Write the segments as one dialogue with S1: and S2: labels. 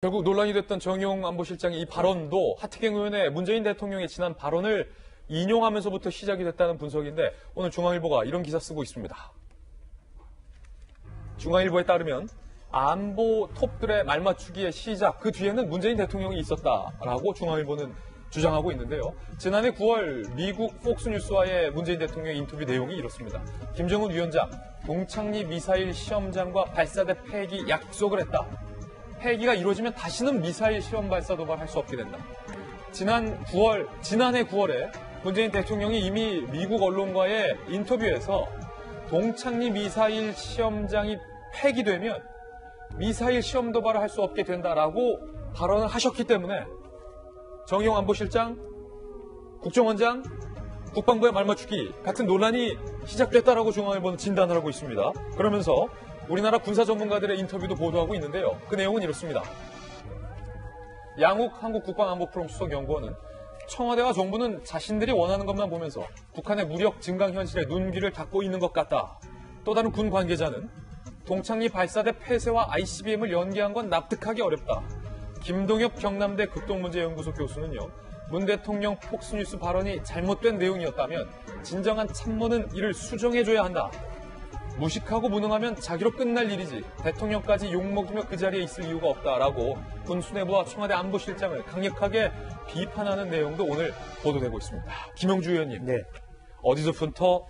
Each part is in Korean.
S1: 결국 논란이 됐던 정용 안보실장의 이 발언도 하태경 의원의 문재인 대통령의 지난 발언을 인용하면서부터 시작이 됐다는 분석인데 오늘 중앙일보가 이런 기사 쓰고 있습니다. 중앙일보에 따르면 안보 톱들의 말맞추기의 시작, 그 뒤에는 문재인 대통령이 있었다라고 중앙일보는 주장하고 있는데요. 지난해 9월 미국 폭스뉴스와의 문재인 대통령의 인터뷰 내용이 이렇습니다. 김정은 위원장, 동창리 미사일 시험장과 발사대 폐기 약속을 했다. 폐기가 이루어지면 다시는 미사일 시험 발사 도발할 수 없게 된다. 지난해 9월에 문재인 대통령이 이미 미국 언론과의 인터뷰에서 동창리 미사일 시험장이 폐기되면 미사일 시험 도발을 할 수 없게 된다라고 발언을 하셨기 때문에 정용 안보실장, 국정원장, 국방부의 말맞추기 같은 논란이 시작됐다라고 중앙일보는 진단을 하고 있습니다. 그러면서 우리나라 군사 전문가들의 인터뷰도 보도하고 있는데요. 그 내용은 이렇습니다. 양욱 한국국방안보프롬 수석연구원은 청와대와 정부는 자신들이 원하는 것만 보면서 북한의 무력 증강 현실에 눈길을 닫고 있는 것 같다. 또 다른 군 관계자는 동창리 발사대 폐쇄와 ICBM을 연계한 건 납득하기 어렵다. 김동엽 경남대 극동문제연구소 교수는요. 문 대통령 폭스뉴스 발언이 잘못된 내용이었다면 진정한 참모는 이를 수정해줘야 한다. 무식하고 무능하면 자기로 끝날 일이지 대통령까지 욕먹이며 그 자리에 있을 이유가 없다라고 군 수뇌부와 청와대 안보실장을 강력하게 비판하는 내용도 오늘 보도되고 있습니다. 김영주 의원님,
S2: 네.
S1: 어디서부터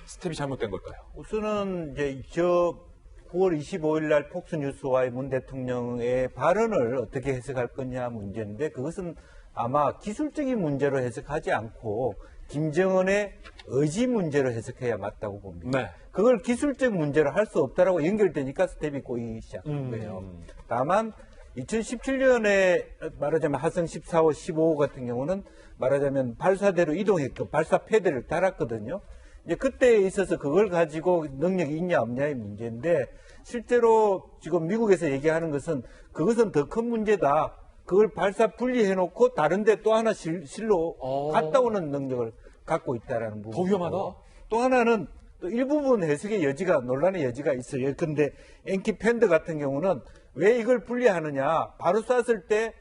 S1: 스텝이 잘못된 걸까요?
S2: 우선은 이제 9월 25일 날 폭스뉴스와의 문 대통령의 발언을 어떻게 해석할 거냐 문제인데 그것은 아마 기술적인 문제로 해석하지 않고 김정은의 의지 문제로 해석해야 맞다고 봅니다.
S1: 네.
S2: 그걸 기술적 문제로 할 수 없다라고 연결되니까 스텝이 꼬이기 시작한 거예요. 다만 2017년에 말하자면 하성 14호, 15호 같은 경우는 말하자면 발사대로 이동했고 발사 패드를 달았거든요. 이제 그때에 있어서 그걸 가지고 능력이 있냐 없냐의 문제인데 실제로 지금 미국에서 얘기하는 것은 그것은 더 큰 문제다. 그걸 발사 분리해놓고 다른데 또 하나 실로 갔다 오는 능력을 갖고 있다라는 부분.
S1: 더 위험하다.
S2: 또 하나는 또 일부분 해석의 여지가 논란의 여지가 있어요. 근데 엔키 팬더 같은 경우는 왜 이걸 분리하느냐? 바로 쐈을 때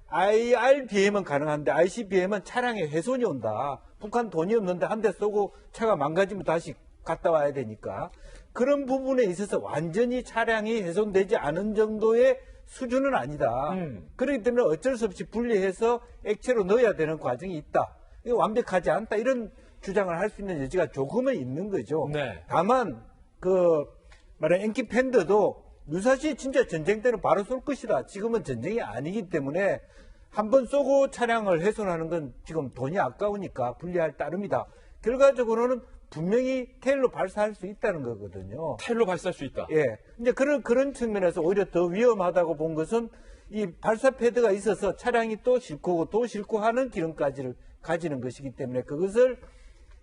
S2: IRBM은 가능한데 ICBM은 차량에 훼손이 온다. 북한 돈이 없는데 한 대 쏘고 차가 망가지면 다시 갔다 와야 되니까 그런 부분에 있어서 완전히 차량이 훼손되지 않은 정도의 수준은 아니다. 그렇기 때문에 어쩔 수 없이 분리해서 액체로 넣어야 되는 과정이 있다. 이거 완벽하지 않다. 이런 주장을 할 수 있는 여지가 조금은 있는 거죠.
S1: 네.
S2: 다만 말한 엔키 팬더도 유사시 진짜 전쟁 때는 바로 쏠 것이다. 지금은 전쟁이 아니기 때문에 한번 쏘고 차량을 훼손하는 건 지금 돈이 아까우니까 분리할 따름이다. 결과적으로는 분명히 테일로 발사할 수 있다는 거거든요.
S1: 테일로 발사할 수 있다.
S2: 예. 이제 그런 측면에서 오히려 더 위험하다고 본 것은 이 발사 패드가 있어서 차량이 또 싣고 하는 기능까지를 가지는 것이기 때문에 그것을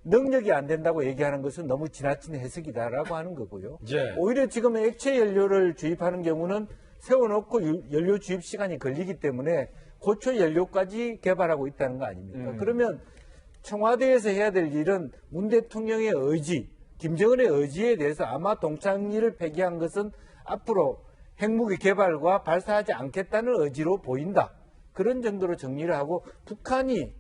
S2: 능력이 안 된다고 얘기하는 것은 너무 지나친 해석이다라고 하는 거고요.
S1: 예.
S2: 오히려 지금 액체 연료를 주입하는 경우는 세워놓고 연료 주입 시간이 걸리기 때문에 고초 연료까지 개발하고 있다는 거 아닙니까? 그러면 청와대에서 해야 될 일은 문 대통령의 의지, 김정은의 의지에 대해서 아마 동창리를 폐기한 것은 앞으로 핵무기 개발과 발사하지 않겠다는 의지로 보인다. 그런 정도로 정리를 하고 북한이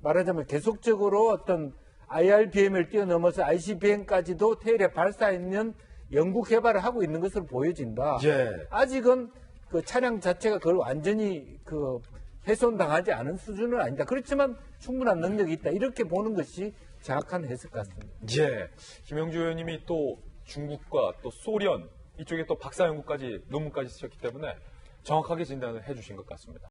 S2: 말하자면 계속적으로 어떤 IRBM을 뛰어넘어서 ICBM까지도 테일에 발사하는 연구 개발을 하고 있는 것으로 보여진다.
S1: 예.
S2: 아직은 그 차량 자체가 그걸 완전히 훼손당하지 않은 수준은 아니다. 그렇지만 충분한 능력이 있다. 이렇게 보는 것이 정확한 해석 같습니다.
S1: 예. 김영주 의원님이 또 중국과 또 소련 이쪽에 또 박사 연구까지 논문까지 쓰셨기 때문에 정확하게 진단을 해주신 것 같습니다.